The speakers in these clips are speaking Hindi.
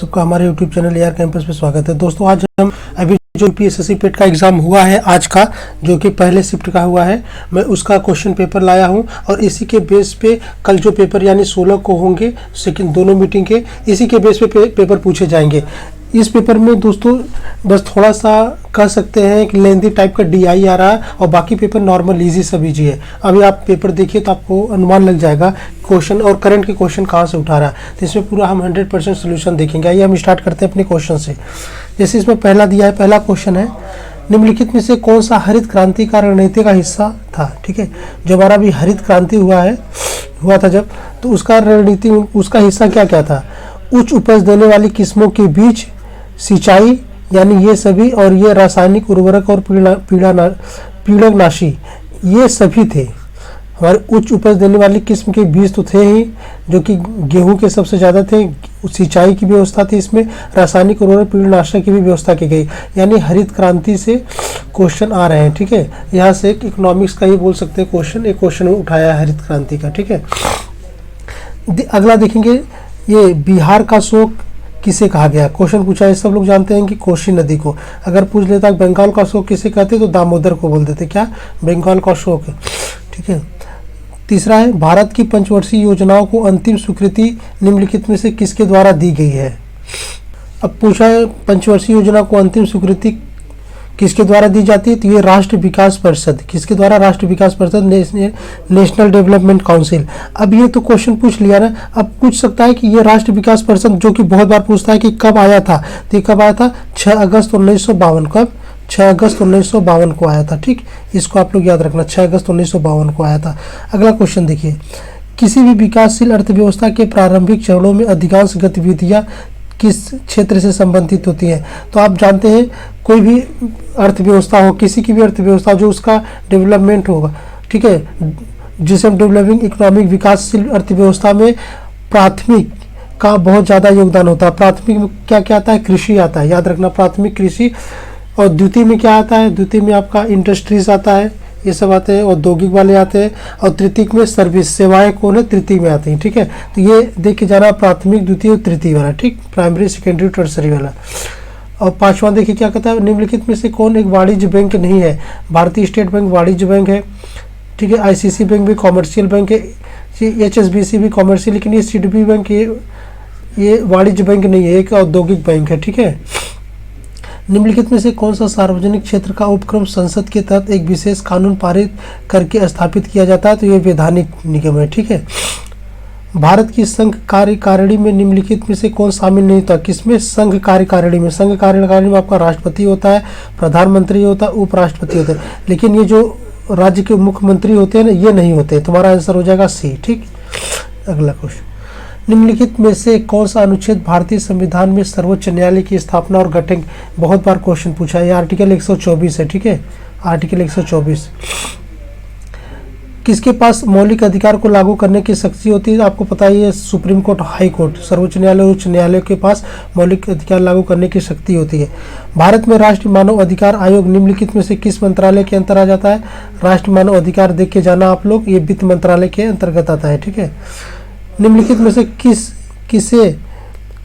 सबका हमारे YouTube चैनल AR कैंपस पे स्वागत है। दोस्तों आज हम अभी जो यूपीएससी पेट का एग्ज़ाम हुआ है आज का, जो कि पहले शिफ्ट का हुआ है, मैं उसका क्वेश्चन पेपर लाया हूं और इसी के बेस पे कल जो पेपर यानी 16 को होंगे सेकंड दोनों मीटिंग के, इसी के बेस पे पेपर पूछे जाएंगे। इस पेपर में दोस्तों बस थोड़ा सा कह सकते हैं कि लेंथी टाइप का DI आ रहा है और बाकी पेपर नॉर्मल इजी सब इजी है। अभी आप पेपर देखिए तो आपको अनुमान लग जाएगा क्वेश्चन और करंट के क्वेश्चन कहाँ से उठा रहा है। तो इसमें पूरा हम 100% सोल्यूशन देखेंगे। आइए हम स्टार्ट करते हैं अपने क्वेश्चन से। जैसे इसमें पहला दिया है, पहला क्वेश्चन है निम्नलिखित में से कौन सा हरित क्रांति का रणनीति का हिस्सा था। ठीक है, जो हमारा भी हरित क्रांति हुआ था जब, तो उसका रणनीति उसका हिस्सा क्या क्या था। उच्च उपज देने वाली किस्मों के बीच सिंचाई यानी ये सभी, और ये रासायनिक उर्वरक और पीड़कनाशी ये सभी थे। हमारे उच्च उपज देने वाली किस्म के बीज तो थे ही, जो कि गेहूं के सबसे ज़्यादा थे। सिंचाई की व्यवस्था थी, इसमें रासायनिक उर्वरक कीटनाशक की भी व्यवस्था की गई। यानी हरित क्रांति से क्वेश्चन आ रहे हैं। ठीक है, यहाँ से एक इकोनॉमिक्स का ही बोल सकते हैं क्वेश्चन, एक क्वेश्चन उठाया है हरित क्रांति का। ठीक है, अगला देखेंगे, ये बिहार का शोक किसे कहा गया। क्वेश्चन पूछा है, सब लोग जानते हैं कि कोसी नदी को। अगर पूछ लेता बंगाल का शोक किसे कहते तो दामोदर को बोल देते, क्या बंगाल का शोक है। ठीक है, तीसरा है भारत की पंचवर्षीय योजनाओं को अंतिम स्वीकृति निम्नलिखित में से किसके द्वारा दी गई है। अब पूछा है पंचवर्षीय योजना को अंतिम स्वीकृति किसके द्वारा दी जाती है, तो ये राष्ट्रीय विकास परिषद। किसके द्वारा, राष्ट्रीय विकास परिषद, नेशनल डेवलपमेंट काउंसिल। अब ये तो क्वेश्चन पूछ लिया ना, अब पूछ सकता है कि ये राष्ट्रीय विकास परिषद, जो कि बहुत बार पूछता है कि कब आया था, तो ये कब आया था 6 अगस्त 1952। कब, 6 अगस्त 1952 को आया था। ठीक, इसको आप लोग याद रखना, 6 अगस्त 1952 को आया था। अगला क्वेश्चन देखिए, किसी भी विकासशील अर्थव्यवस्था के प्रारंभिक चरणों में अधिकांश गतिविधियां किस क्षेत्र से संबंधित होती हैं। तो आप जानते हैं कोई भी अर्थव्यवस्था हो, किसी की भी अर्थव्यवस्था जो उसका डेवलपमेंट होगा, ठीक है, जिसे हम डेवलपिंग इकोनॉमिक विकासशील अर्थव्यवस्था में प्राथमिक का बहुत ज़्यादा योगदान होता है। प्राथमिक में क्या क्या आता है, कृषि आता है, याद रखना, प्राथमिक कृषि। और द्वितीय में क्या आता है, द्वितीय में आपका इंडस्ट्रीज आता है, ये सब आते हैं, औद्योगिक वाले आते हैं। और तृतीय में सर्विस सेवाएं कौन है, तृतीय में आती हैं। ठीक है, तो ये देख के जाना प्राथमिक, द्वितीय और तृतीय वाला। ठीक, प्राइमरी सेकेंडरी टर्सरी वाला। और पांचवा देखिए क्या कहता है, निम्नलिखित में से कौन एक वाणिज्य बैंक नहीं है। भारतीय स्टेट बैंक वाणिज्य बैंक है। ठीक है, ICC बैंक भी कॉमर्शियल बैंक है, HSBC भी कॉमर्शियल, लेकिन ये CDB बैंक ये वाणिज्य बैंक नहीं है, एक औद्योगिक बैंक है। ठीक है, निम्नलिखित में से कौन सा सार्वजनिक क्षेत्र का उपक्रम संसद के तहत एक विशेष कानून पारित करके स्थापित किया जाता है, तो ये वैधानिक निगम है। ठीक है, भारत की संघ कार्यकारिणी में निम्नलिखित में से कौन शामिल नहीं होता। किसमें, संघ कार्यकारिणी में। संघ कार्यकारिणी में आपका राष्ट्रपति होता है, प्रधानमंत्री होता है, उपराष्ट्रपति होता है, लेकिन ये जो राज्य के मुख्यमंत्री होते हैं ना, ये नहीं होते। तुम्हारा आंसर हो जाएगा C। ठीक, अगला क्वेश्चन, निम्नलिखित में से कौन सा अनुच्छेद भारतीय संविधान में सर्वोच्च न्यायालय की स्थापना और गठन, बहुत बार क्वेश्चन पूछा है, आर्टिकल 124 है। ठीक है, आर्टिकल 124। किसके पास मौलिक अधिकार को लागू करने की शक्ति होती है। आपको पता ही है, सुप्रीम कोर्ट, हाई कोर्ट, सर्वोच्च न्यायालय, उच्च न्यायालय के पास मौलिक अधिकार लागू करने की शक्ति होती है। भारत में राष्ट्रीय मानव अधिकार आयोग निम्नलिखित में से किस मंत्रालय के अंतर्गत आ जाता है। राष्ट्रीय मानव अधिकार देख के जाना आप लोग, ये वित्त मंत्रालय के अंतर्गत आता है। ठीक है, निम्नलिखित में से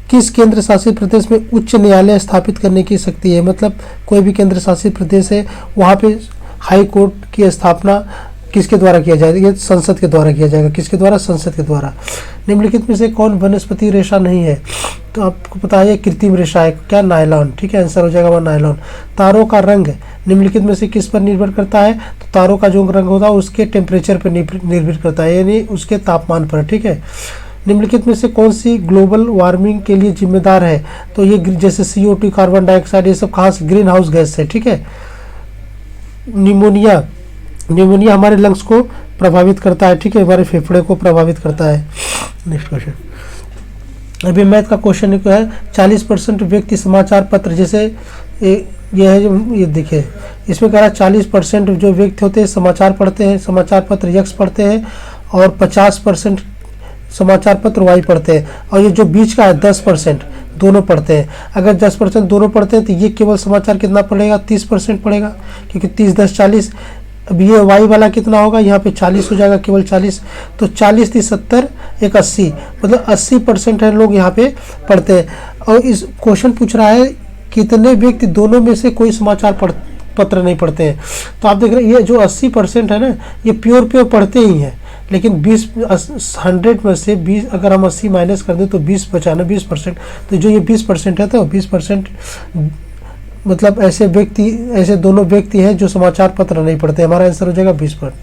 किस केंद्र शासित प्रदेश में उच्च न्यायालय स्थापित करने की शक्ति है। मतलब कोई भी केंद्र शासित प्रदेश है, वहाँ पे हाई कोर्ट की स्थापना किसके द्वारा किया जाएगा, ये संसद के द्वारा किया जाएगा। किसके द्वारा, संसद के द्वारा। निम्नलिखित में से कौन वनस्पति रेशा नहीं है, तो आपको पता है कृत्रिम रेशा है, क्या, नायलॉन। ठीक है, आंसर हो जाएगा वह नायलॉन। तारों का रंग निम्नलिखित में से किस पर निर्भर करता है, तो तारों का जो रंग होता है उसके टेम्परेचर पर निर्भर करता है, यानी उसके तापमान पर। ठीक है, निम्नलिखित में से कौन सी ग्लोबल वार्मिंग के लिए जिम्मेदार है, तो ये जैसे CO2, कार्बन डाइऑक्साइड, ये सब खास ग्रीन हाउस गैस है। ठीक है, निमोनिया हमारे लंग्स को प्रभावित करता है। ठीक है, हमारे फेफड़े को प्रभावित करता है। नेक्स्ट क्वेश्चन, अभी मैथ का क्वेश्चन है, 40% व्यक्ति समाचार पत्र, जैसे ये है, ये देखिए इसमें कह रहा है 40% जो व्यक्ति होते हैं समाचार पढ़ते हैं, समाचार पत्र X पढ़ते हैं, और 50% समाचार पत्र Y पढ़ते हैं, और ये जो बीच का है 10% दोनों पढ़ते हैं। अगर 10% दोनों पढ़ते हैं तो ये केवल समाचार कितना पढ़ेगा, 30% पढ़ेगा, क्योंकि 30 10 40। अब ये Y वाला कितना होगा, यहाँ पे 40 हो जाएगा, केवल 40। तो 40 30 70 1 80, मतलब 80% है लोग यहाँ पे पढ़ते हैं। और इस क्वेश्चन पूछ रहा है कितने व्यक्ति दोनों में से कोई समाचार पत्र नहीं पढ़ते हैं। तो आप देख रहे हैं ये जो 80% है ना, ये प्योर पढ़ते ही हैं, लेकिन 100 में से 20 अगर हम 80 माइनस कर दें तो 20 बचाना 20%। तो जो ये 20% है, तो 20% मतलब ऐसे दोनों व्यक्ति हैं जो समाचार पत्र नहीं पढ़ते। हमारा आंसर हो जाएगा 20%।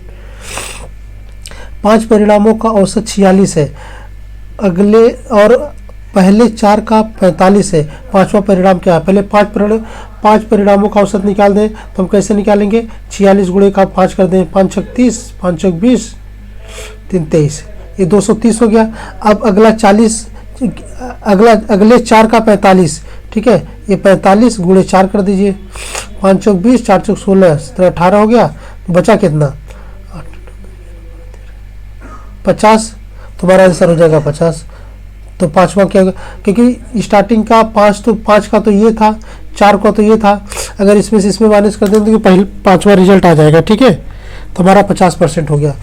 5 परिणामों का औसत 46 है, अगले और पहले 4 का 45 है, 5वां परिणाम क्या है? पहले 5 परिणामों का औसत निकाल दें तो हम कैसे निकालेंगे? 46 गुणे का 5 कर दें, 5 छक 30, 5 छक 20, 3 23, ये 230 हो गया। अब अगला 40, अगले 4 का 45, ठीक है, ये 45 गुणे 4 कर दीजिए, 5 चौक 20, 4 चौक 16, 18 हो गया। बचा कितना? 50। तुम्हारा आंसर हो जाएगा 50। तो 5वां क्या होगा? क्योंकि स्टार्टिंग का 5 का तो ये था, 4 का तो ये था, अगर इसमें से इसमें माइनस कर दें तो पहले 5वां रिजल्ट आ जाएगा। ठीक है, तो हमारा 50% हो गया।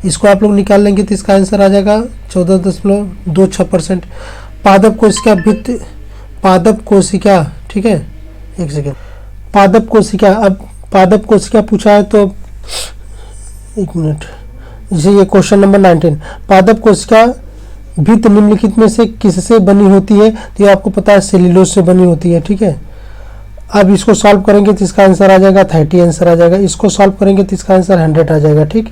इसको आप लोग निकाल लेंगे तो इसका आंसर आ जाएगा 14.26%। पादप कोशिका भित्त, पादप कोशिका, ठीक है, एक सेकेंड, पादप कोशिका। अब पादप कोशिका पूछा है तो एक मिनट, जैसे ये क्वेश्चन नंबर 19, पादप कोशिका भित्त निम्नलिखित में से किससे बनी होती है? तो ये आपको पता है सेल्यूलोज से बनी होती है। ठीक है, अब इसको सॉल्व करेंगे तो इसका आंसर आ जाएगा 30 आंसर आ जाएगा। इसको सॉल्व करेंगे तो इसका आंसर 100 आ जाएगा। ठीक,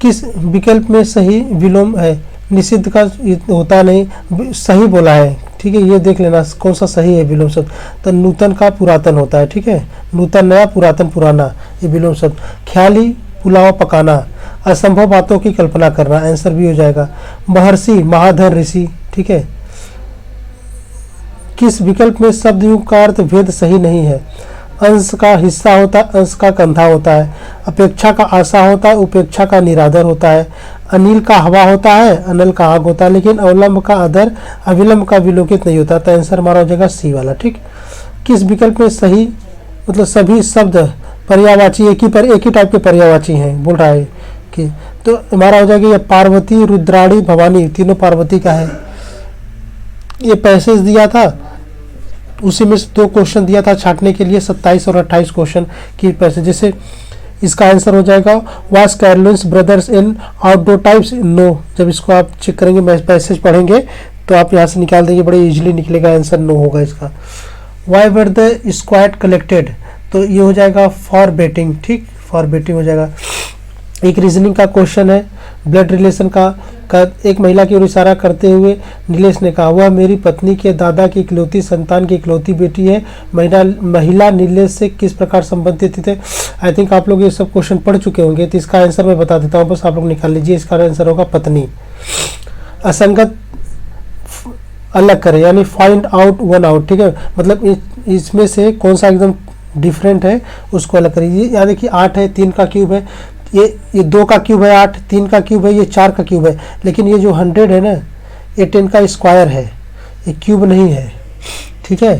किस विकल्प में सही विलोम है? निषिद्ध का होता नहीं, सही बोला है। ठीक है, ये देख लेना कौन सा सही है विलोम शब्द। तो नूतन का पुरातन होता है। ठीक है, नूतन नया, पुरातन पुराना, ये विलोम शब्द। ख्याली पुलाव पकाना, असंभव बातों की कल्पना करना, आंसर भी हो जाएगा। महर्षि महाधर ऋषि। ठीक है, किस विकल्प में शब्द युग का अर्थ भेद सही नहीं है? अंश का हिस्सा होता है, अंश का कंधा होता है। अपेक्षा का आशा होता है, उपेक्षा का निरादर होता है। अनिल का हवा होता है, अनल का आग होता है, लेकिन अवलंब का अधर, अविलंब का विलोकित नहीं होता। तो आंसर हमारा हो जाएगा सी वाला। ठीक, किस विकल्प में सही, मतलब सभी शब्द पर्यायवाची एक ही टाइप के पर्यायवाची हैं बोल रहा है कि, तो हमारा हो जाएगा ये पार्वती, रुद्राणी, भवानी, तीनों पार्वती का है। ये पैसेज दिया था, उसी में 2 क्वेश्चन दिया था छाटने के लिए, 27 और 28 क्वेश्चन की पैसेज। जैसे इसका आंसर हो जाएगा was Caroline's brothers in outdoor types, no. जब इसको आप चेक करेंगे, पैसेज पढ़ेंगे तो आप यहाँ से निकाल देंगे, बड़े इजीली निकलेगा, आंसर नो होगा इसका। Why were the squad collected, तो ये हो जाएगा फॉर बेटिंग। ठीक, फॉर बेटिंग हो जाएगा। एक रीजनिंग का क्वेश्चन है, ब्लड रिलेशन का एक महिला की ओर इशारा करते हुए नीलेश ने कहा, वह मेरी पत्नी के दादा की इकलौती संतान की इकलौती बेटी है। महिला नीलेश से किस प्रकार संबंधित थे? आई थिंक आप लोग ये सब क्वेश्चन पढ़ चुके होंगे, तो इसका आंसर मैं बता देता हूँ, बस आप लोग निकाल लीजिए। इसका आंसर होगा पत्नी। असंगत अलग करें, यानी फाइंड आउट वन आउट। ठीक है, मतलब इसमें से कौन सा एकदम डिफरेंट है उसको अलग करिए। यहाँ देखिए 8 है, 3 का क्यूब है, ये 2 का क्यूब है 8, 3 का क्यूब है, ये 4 का क्यूब है, लेकिन ये जो 100 है ना, ये 10 का स्क्वायर है, ये क्यूब नहीं है। ठीक है,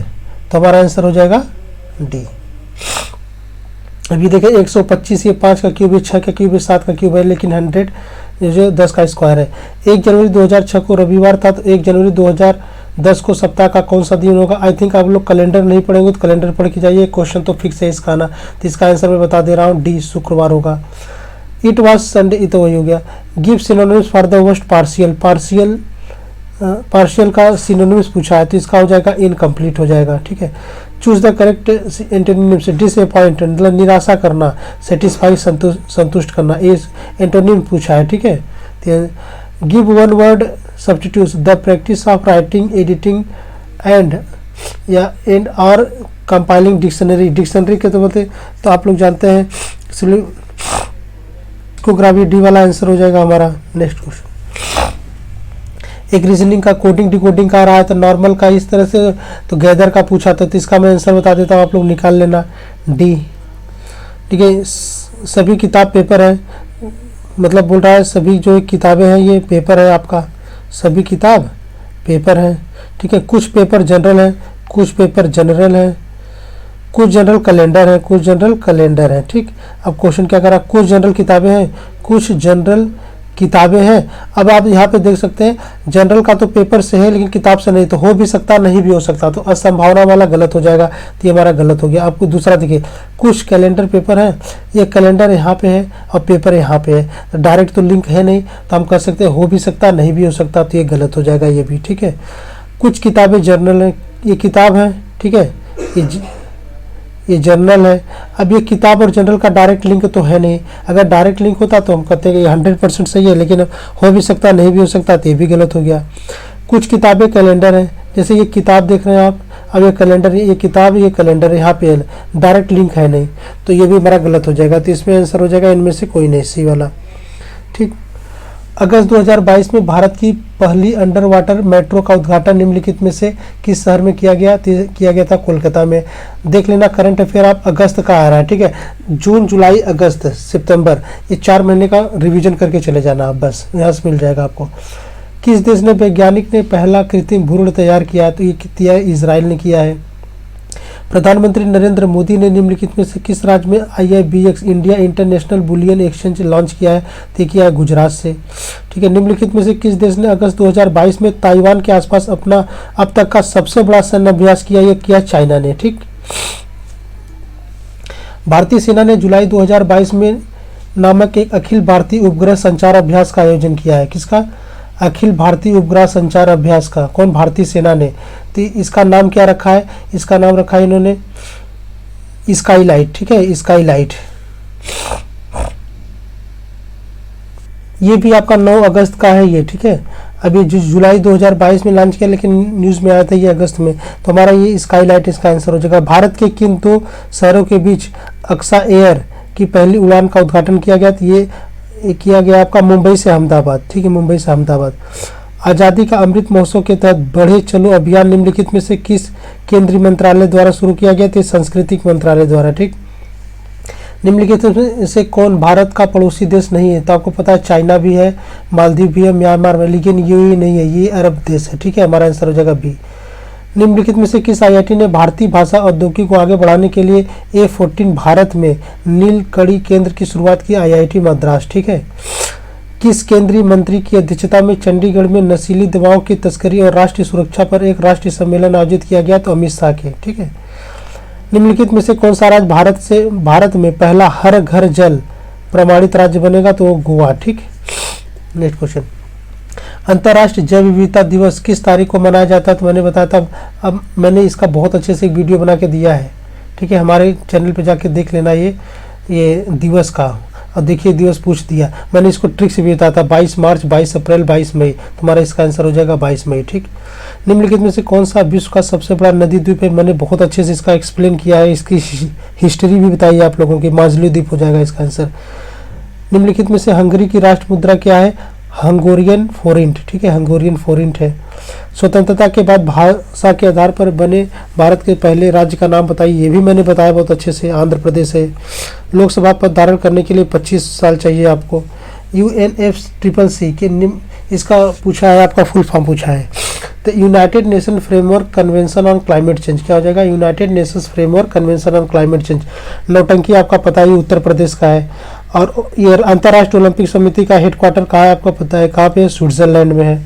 तो हमारा आंसर हो जाएगा डी। अभी देखिए 125, ये 5 का क्यूब है, 6 का क्यूब है, 7 का क्यूब है, लेकिन 100 ये जो 10 का स्क्वायर है। 1 जनवरी 2006 को रविवार था, तो 1 जनवरी 2010 को सप्ताह का कौन सा दिन होगा? आई थिंक आप लोग कैलेंडर नहीं पढ़ेंगे तो कैलेंडर पढ़ के जाइए, क्वेश्चन तो फिक्स है इसका ना। तो इसका आंसर मैं बता दे रहा हूँ, डी शुक्रवार होगा। इट वॉज संडे, ये तो वही हो गया। Give synonyms for the worst partial, partial का सिनोनिम्स पूछा है, तो इसका हो जाएगा इनकम्प्लीट हो जाएगा। ठीक है, चूज द करेक्ट एंटोनिम से डिसअपॉइंट, मतलब निराशा करना, सेटिस्फाई संतुष्ट करना, ये एंटोनिम पूछा है। ठीक है, give one word substitute, the practice of writing, editing and या एंड और कंपाइलिंग डिक्शनरी। डिक्शनरी के तो बोलते, तो आप लोग जानते हैं, ग्राफी डी वाला आंसर हो जाएगा हमारा। नेक्स्ट क्वेश्चन, एक रीजनिंग का कोडिंग डिकोडिंग का आ रहा है, तो नॉर्मल का इस तरह से, तो गैदर का पूछा था, तो इसका मैं आंसर बता देता हूँ, आप लोग निकाल लेना, डी। ठीक है, सभी किताब पेपर है, मतलब बोल रहा है सभी जो किताबें हैं ये पेपर है आपका, सभी किताब पेपर है। ठीक है, कुछ पेपर जनरल है, कुछ पेपर जनरल है, कुछ जनरल कैलेंडर है, कुछ जनरल कैलेंडर है। ठीक, अब क्वेश्चन क्या करा, कुछ जनरल किताबें हैं, कुछ जनरल किताबें हैं। अब आप यहाँ पे देख सकते हैं जनरल का तो पेपर से है लेकिन किताब से नहीं, तो हो भी सकता नहीं भी हो सकता, तो असंभावना वाला गलत हो जाएगा, तो ये हमारा गलत हो गया। आपको दूसरा देखिए, कुछ कैलेंडर पेपर है, ये कैलेंडर यहाँ पे है और पेपर यहाँ पे है, तो डायरेक्ट तो लिंक है नहीं, तो हम कह सकते हैं हो भी सकता नहीं भी हो सकता, तो ये गलत हो जाएगा ये भी। ठीक है, कुछ किताबें जर्नल है, ये किताब है, ठीक है, ये जर्नल है। अब ये किताब और जर्नल का डायरेक्ट लिंक तो है नहीं, अगर डायरेक्ट लिंक होता तो हम कहते हैं कि 100% सही है, लेकिन हो भी सकता नहीं भी हो सकता, तो ये भी गलत हो गया। कुछ किताबें कैलेंडर हैं, जैसे ये किताब देख रहे हैं आप, अब ये कैलेंडर, ये किताब, ये कैलेंडर यहाँ पे डायरेक्ट लिंक है नहीं, तो ये भी हमारा गलत हो जाएगा, तो इसमें आंसर हो जाएगा इनमें से कोई नहीं, सी वाला। ठीक, अगस्त 2022 में भारत की पहली अंडर वाटर मेट्रो का उद्घाटन निम्नलिखित में से किस शहर में किया गया था? कोलकाता में। देख लेना करंट अफेयर आप अगस्त का आ रहा है, ठीक है, जून जुलाई अगस्त सितंबर, ये 4 महीने का रिवीजन करके चले जाना आप, बस यहाँ से मिल जाएगा आपको। किस देश ने वैज्ञानिक ने पहला कृत्रिम भ्रूण तैयार किया है? तो ये किया है, इजराइल ने किया है। प्रधानमंत्री नरेंद्र मोदी ने निम्नलिखित में से किस राज्य में IIBX India international bullion exchange launch किया है? तो किया है गुजरात से। ठीक है, निम्नलिखित में से किस देश ने अगस्त 2022 में ताइवान के आसपास अपना अब तक का सबसे बड़ा सैन्य अभ्यास किया? ये किया चाइना ने। ठीक, भारतीय सेना ने जुलाई 2022 में नामक एक अखिल भारतीय उपग्रह संचार अभ्यास का आयोजन किया है। किसका? अखिल भारतीय उपग्रह संचार अभ्यास का। कौन? भारतीय सेना ने। तो इसका नाम क्या रखा है? इसका नाम रखा है इन्होंने स्काईलाइट। ठीक है, स्काईलाइट। ये भी आपका 9 अगस्त का है ये। ठीक है, अभी जुलाई 2022 में लॉन्च किया, लेकिन न्यूज़ में आया था ये अगस्त में, तो हमारा ये स्काईलाइट इसका आंसर हो जाएगा। भारत के किन 2 शहरों के बीच अक्सा एयर की पहली उड़ान का उद्घाटन किया गया? तो ये किया गया आपका मुंबई से अहमदाबाद। ठीक है, मुंबई से अहमदाबाद। आज़ादी का अमृत महोत्सव के तहत बढ़े चलो अभियान निम्नलिखित में से किस केंद्रीय मंत्रालय द्वारा शुरू किया गया? तो सांस्कृतिक मंत्रालय द्वारा। ठीक, निम्नलिखित में से कौन भारत का पड़ोसी देश नहीं है? तो आपको पता है चाइना भी है, मालदीव भी है, म्यांमार में, लेकिन ये नहीं है, ये अरब देश है। ठीक है, हमारा आंसर हो जाएगा बी। निम्नलिखित में से किस IIT ने भारतीय भाषा औद्योगिकी को आगे बढ़ाने के लिए A14 भारत में नीलकड़ी केंद्र की शुरुआत की? IIT मद्रास। ठीक है, किस केंद्रीय मंत्री की अध्यक्षता में चंडीगढ़ में नशीली दवाओं की तस्करी और राष्ट्रीय सुरक्षा पर एक राष्ट्रीय सम्मेलन आयोजित किया गया? तो अमित शाह के। ठीक है, निम्नलिखित में से कौन सा राज्य भारत में पहला हर घर जल प्रमाणित राज्य बनेगा? तो गोवा। ठीक, नेक्स्ट क्वेश्चन, अंतर्राष्ट्रीय जैव विविधता दिवस किस तारीख को मनाया जाता है? तो मैंने बताया था, अब मैंने इसका बहुत अच्छे से एक वीडियो बना के दिया है। ठीक है, हमारे चैनल पे जाके देख लेना ये दिवस का, और देखिए दिवस पूछ दिया, मैंने इसको ट्रिक से भी बताया था, 22 मार्च, 22 अप्रैल, 22 मई, तुम्हारा इसका आंसर हो जाएगा 22 मई। ठीक, निम्नलिखित में से कौन सा विश्व का सबसे बड़ा नदी द्वीप है? मैंने बहुत अच्छे से इसका एक्सप्लेन किया है, इसकी हिस्ट्री भी बताई है आप लोगों की, माजुली द्वीप हो जाएगा इसका आंसर। निम्नलिखित में से हंगरी की राष्ट्र मुद्रा क्या है? हंगोरियन फोरिंट। ठीक है, हंगोरियन फोरिंट है। स्वतंत्रता के बाद भाषा के आधार पर बने भारत के पहले राज्य का नाम बताइए? ये भी मैंने बताया बहुत अच्छे से, आंध्र प्रदेश है। लोकसभा पद धारण करने के लिए 25 साल चाहिए आपको। UNFCCC के इसका पूछा है, आपका फुल फॉर्म पूछा है। तो United nation framework convention on climate change क्या हो जाएगा? United Nations framework convention on climate change. नौटंकी आपका पता है उत्तर प्रदेश का है। और ये अंतर्राष्ट्रीय ओलंपिक समिति का हेडक्वार्टर कहाँ है? आपको पता है कहाँ पे है? स्विट्जरलैंड में है।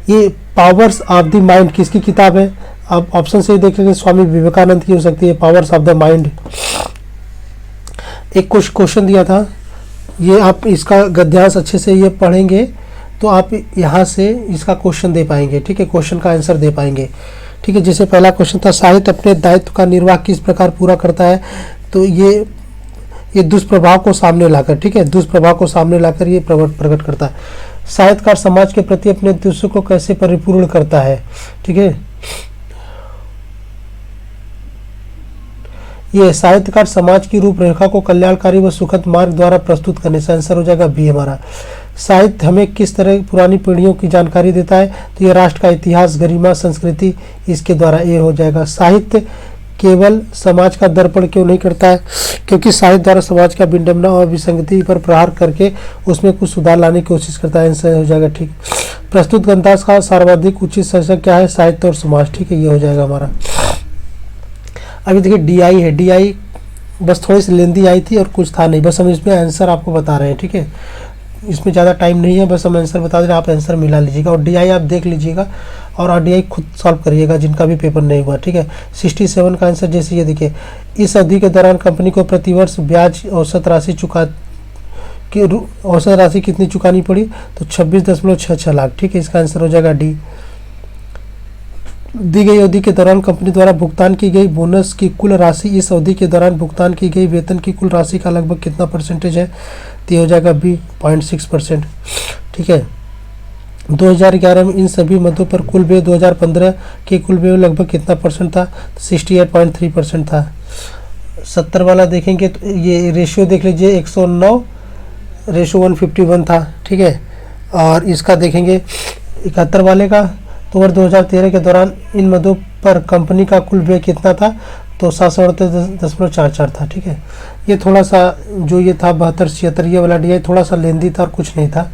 ये पावर्स ऑफ द माइंड किसकी किताब है? आप ऑप्शन से ही देखेंगे, स्वामी विवेकानंद की हो सकती है पावर्स ऑफ द माइंड। एक कुछ क्वेश्चन दिया था, ये आप इसका गद्यांश अच्छे से ये पढ़ेंगे तो आप यहाँ से इसका क्वेश्चन दे पाएंगे। ठीक है, क्वेश्चन का आंसर दे पाएंगे। ठीक है, जैसे पहला क्वेश्चन था, साहित्य अपने दायित्व का निर्वाह किस प्रकार पूरा करता है? तो ये दुष्प्रभाव को सामने लाकर, ठीक है, दुष्प्रभाव को सामने लाकर ये प्रकट करता है। साहित्यकार समाज के प्रति अपने उद्देश्य को कैसे परिपूर्ण करता है? ठीक है, ये साहित्यकार समाज की रूपरेखा को कल्याणकारी व सुखद मार्ग द्वारा प्रस्तुत करने से आंसर हो जाएगा बी हमारा। साहित्य हमें किस तरह पुरानी पीढ़ियों की जानकारी देता है? तो ये राष्ट्र का इतिहास, गरिमा, संस्कृति, इसके द्वारा ये हो जाएगा। साहित्य केवल समाज का दर्पण क्यों नहीं करता है? क्योंकि साहित्य द्वारा समाज का विडंबना और विसंगति पर प्रहार करके उसमें कुछ सुधार लाने की कोशिश करता है, आंसर हो जाएगा। ठीक, प्रस्तुत ग्रंथांश का सर्वाधिक उचित शीर्षक क्या है? साहित्य और समाज। ठीक है, ये हो जाएगा हमारा। अभी देखिए DI है, DI बस थोड़ी सी लेंदी आई थी और कुछ था नहीं, बस हम इसमें आंसर आपको बता रहे हैं। ठीक है, इसमें ज़्यादा टाइम नहीं है, बस हम आंसर बता दे रहे हैं, आप आंसर मिला लीजिएगा और डीआई आप देख लीजिएगा और आरडीआई खुद सॉल्व करिएगा जिनका भी पेपर नहीं हुआ, ठीक है। 67 का आंसर जैसे ये देखिए, इस अवधि के दौरान कंपनी को प्रतिवर्ष ब्याज औसत राशि कितनी चुकानी पड़ी, तो 26.66 लाख, ठीक है। इसका आंसर हो जाएगा डी। दी गई अवधि के दौरान कंपनी द्वारा भुगतान की गई बोनस की कुल राशि इस अवधि के दौरान भुगतान की गई वेतन की कुल राशि का लगभग कितना परसेंटेज है, तो ये हो जाएगा बी 0.6%, ठीक है। 2011 में इन सभी मदों पर कुल व्यय 2015 के कुल व्यय लगभग कितना परसेंट था, तो 68.3% था। 70 वाला देखेंगे तो ये रेशियो देख लीजिए 109 रेशो 151 था, ठीक है। और इसका देखेंगे 71 वाले का, तो वर्ष 2013 के दौरान इन मदों पर कंपनी का कुल व्यय कितना था, तो 738.44 था, ठीक है। ये थोड़ा सा जो ये था 72-76 ये वाला डी थोड़ा सा लेंदी था और कुछ नहीं था।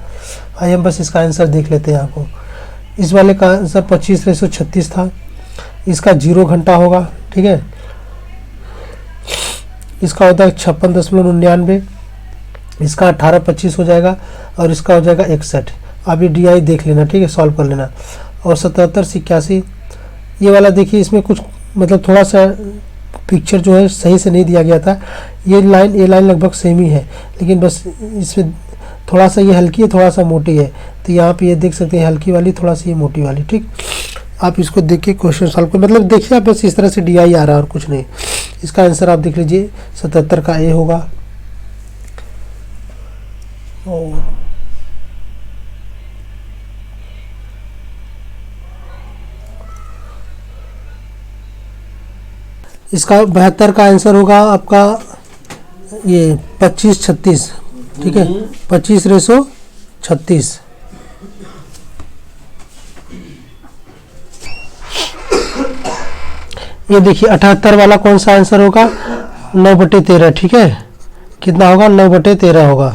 आइए हम बस इसका आंसर देख लेते हैं आपको। इस वाले का आंसर 25/36 था, इसका 0 घंटा होगा, ठीक है। इसका होता है 56.99, इसका 18/25 हो जाएगा और इसका हो जाएगा 61। आप ये डी देख लेना, ठीक है, सॉल्व कर लेना। और 77/81 ये वाला देखिए, इसमें कुछ मतलब थोड़ा सा पिक्चर जो है सही से नहीं दिया गया था। ये लाइन लगभग सेम ही है, लेकिन बस इसमें थोड़ा सा ये हल्की है, थोड़ा सा मोटी है, तो यहाँ पे ये देख सकते हैं हल्की वाली, थोड़ा सा ये मोटी वाली, ठीक। आप इसको देख के क्वेश्चन सॉल्व कर, मतलब देखिए आप बस इस तरह से डी आ रहा है और कुछ नहीं। इसका आंसर आप देख लीजिए 77 का ए होगा। और इसका 72 का आंसर होगा आपका ये 25/36, ठीक है, 25/36। ये देखिए 78 वाला कौन सा आंसर होगा, 9/13, ठीक है। कितना होगा, 9/13 होगा।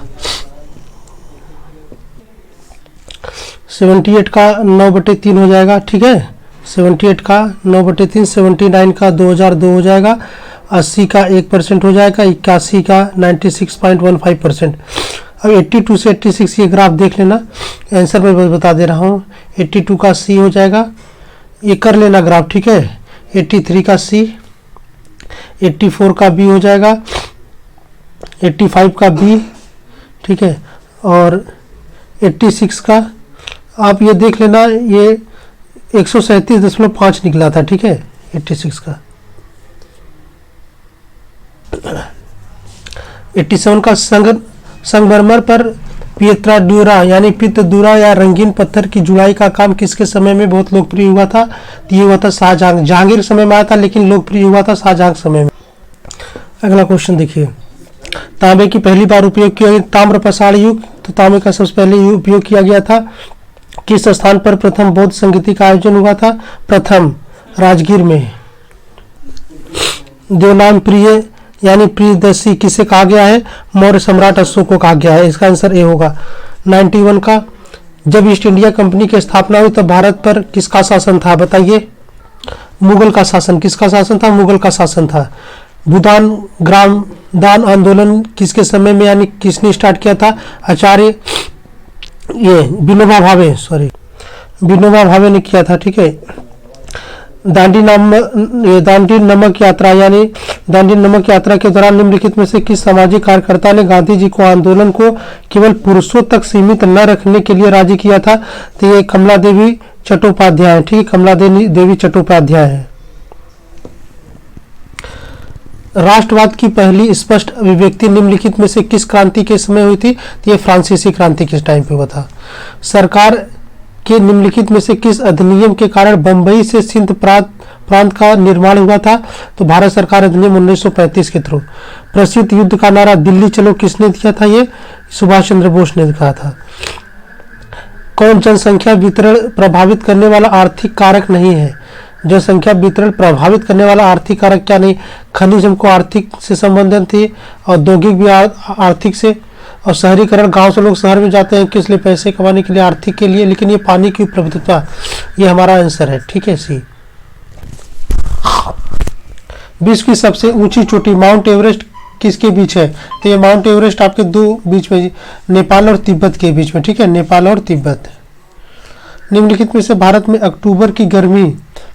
78 का 9/3 हो जाएगा, ठीक है। 78 का 9/3, 79 का 2002 हो जाएगा, 80 का 1% हो जाएगा, 81 का 96.15%। अब 82 से 86 ये ग्राफ देख लेना, आंसर मैं बता दे रहा हूँ। 82 का सी हो जाएगा, ये कर लेना ग्राफ, ठीक है। 83 का सी, 84 का बी हो जाएगा, 85 का बी, ठीक है। और 86 का आप ये देख लेना, ये 137.5 निकला था, ठीक है, 86 का। 87 का संगमरमर पर पिएत्राड्यूरा यानी पित्तदूरा या रंगीन पत्थर की जुड़ाई का काम किसके समय में बहुत लोकप्रिय हुआ था, तो ये हुआ था शाहजहां। जहांगीर समय में आया था, लेकिन लोकप्रिय हुआ था शाहजहां समय में। अगला क्वेश्चन देखिए, तांबे की पहली बार उपयोग किया गया, ताम्र पाषाण युग, तो तांबे का सबसे पहले उपयोग किया गया था। किस स्थान पर प्रथम बौद्ध संगीति का आयोजन हुआ था, प्रथम राजगीर में। देवनाम प्रिय यानी प्रियदर्शी किसे कहा गया है, मौर्य सम्राट अशोक को कहा गया है। इसका आंसर ए होगा। 91 का, जब ईस्ट इंडिया कंपनी की स्थापना हुई तब भारत पर किसका शासन था, बताइए। मुगल का शासन। किसका शासन था, मुगल का शासन था। भूदान ग्राम दान आंदोलन किसके समय में यानी किसने स्टार्ट किया था, आचार्य ये विनोबा भावे ने किया था, ठीक है। दांडी नमक यात्रा यानी दांडी नमक यात्रा के दौरान निम्नलिखित में से किस सामाजिक कार्यकर्ता ने गांधी जी को आंदोलन को केवल पुरुषों तक सीमित न रखने के लिए राजी किया था, तो ये कमला देवी चट्टोपाध्याय, ठीक है, कमला देवी चट्टोपाध्याय है। राष्ट्रवाद की पहली स्पष्ट अभिव्यक्ति निम्नलिखित में से किस क्रांति के समय हुई थी, तो ये फ्रांसीसी क्रांति के टाइम पे हुआ था। सरकार के निम्नलिखित में से किस अधिनियम के कारण बंबई से सिंध प्रांत का निर्माण हुआ था, तो भारत सरकार अधिनियम 1935 के थ्रू। प्रसिद्ध युद्ध का नारा दिल्ली चलो किसने दिया था, ये सुभाष चंद्र बोस ने कहा था। कौन जनसंख्या वितरण प्रभावित करने वाला आर्थिक कारक नहीं है, जनसंख्या वितरण प्रभावित करने वाला आर्थिक कारक क्या नहीं, खनिज हमको आर्थिक से संबंधित थी, औद्योगिक भी आर्थिक से, और शहरीकरण, गांव से लोग शहर में जाते हैं किस लिए, पैसे कमाने के लिए, आर्थिक के लिए, लेकिन ये पानी की उपलब्धता, ये हमारा आंसर है, ठीक है सी। विश्व की सबसे ऊंची चोटी माउंट एवरेस्ट किसके बीच है? तो ये माउंट एवरेस्ट आपके दो बीच में, नेपाल और तिब्बत के बीच में, ठीक है, नेपाल और तिब्बत। निम्नलिखित में से भारत में अक्टूबर की गर्मी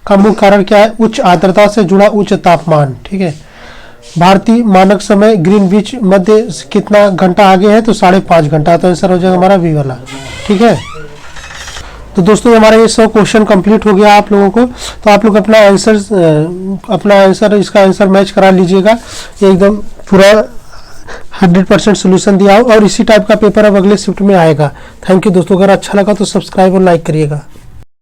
का मुख्य कारण क्या है? उच्च आर्द्रता से जुड़ा उच्च तापमान, ठीक है। भारतीय मानक समय ग्रीनविच मध्य कितना घंटा आगे है? तो 5.5 घंटा। तो आंसर हो जाएगा हमारा बी वाला, ठीक है। तो दोस्तों हमारा ये 100 क्वेश्चन कंप्लीट हो गया आप लोगों को। तो आप लोग अपना आंसर इसका आंसर मैच करा लीजिएगा। ये एकदम पूरा 100% सोल्यूशन दिया हो, और इसी टाइप का पेपर अब अगले शिफ्ट में आएगा। थैंक यू दोस्तों, अगर अच्छा लगा तो सब्सक्राइब और लाइक करिएगा।